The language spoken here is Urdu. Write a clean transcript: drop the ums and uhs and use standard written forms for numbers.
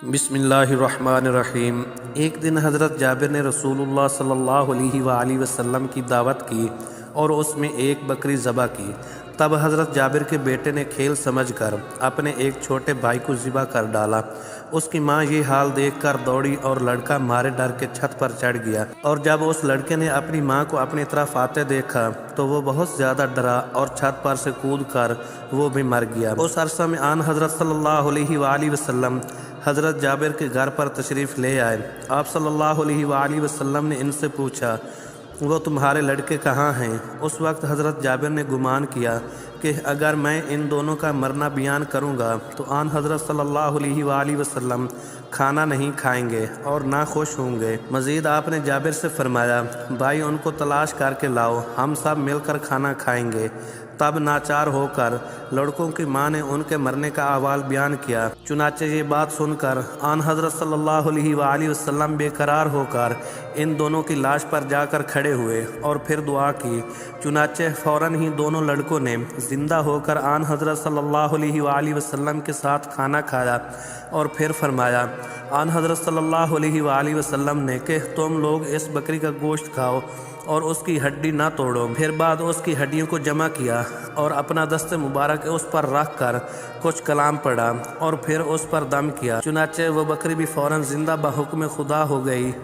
بسم اللہ الرحمن الرحیم۔ ایک دن حضرت جابر نے رسول اللہ صلی اللہ علیہ وآلہ وسلم کی دعوت کی اور اس میں ایک بکری ذبح کی۔ تب حضرت جابر کے بیٹے نے کھیل سمجھ کر اپنے ایک چھوٹے بھائی کو ذبح کر ڈالا۔ اس کی ماں یہ حال دیکھ کر دوڑی اور لڑکا مارے ڈر کے چھت پر چڑھ گیا، اور جب اس لڑکے نے اپنی ماں کو اپنی طرف آتے دیکھا تو وہ بہت زیادہ ڈرا اور چھت پر سے کود کر وہ بھی مر گیا۔ اس عرصہ میں آن حضرت صلی اللہ علیہ وآلہ وسلم حضرت جابر کے گھر پر تشریف لے آئے۔ آپ صلی اللہ علیہ وآلہ وسلم نے ان سے پوچھا، وہ تمہارے لڑکے کہاں ہیں؟ اس وقت حضرت جابر نے گمان کیا کہ اگر میں ان دونوں کا مرنا بیان کروں گا تو آن حضرت صلی اللہ علیہ وآلہ وسلم کھانا نہیں کھائیں گے اور نہ خوش ہوں گے۔ مزید آپ نے جابر سے فرمایا، بھائی ان کو تلاش کر کے لاؤ، ہم سب مل کر کھانا کھائیں گے۔ تب ناچار ہو کر لڑکوں کی ماں نے ان کے مرنے کا احوال بیان کیا۔ چنانچہ یہ بات سن کر آن حضرت صلی اللہ علیہ وآلہ وسلم بے قرار ہو کر ان دونوں کی لاش پر جا کر کھڑے ہوئے اور پھر دعا کی۔ چنانچہ فوراً ہی دونوں لڑکوں نے زندہ ہو کر آن حضرت صلی اللہ علیہ وآلہ وسلم کے ساتھ کھانا کھایا اور پھر فرمایا، آن حضرت صلی اللہ علیہ وآلہ وسلم نے کہ تم لوگ اس بکری کا گوشت کھاؤ اور اس کی ہڈی نہ توڑو۔ پھر بعد اس کی ہڈیوں کو جمع کیا اور اپنا دست مبارک اس پر رکھ کر کچھ کلام پڑھا اور پھر اس پر دم کیا۔ چنانچہ وہ بکری بھی فوراً زندہ بحکم خدا ہو گئی۔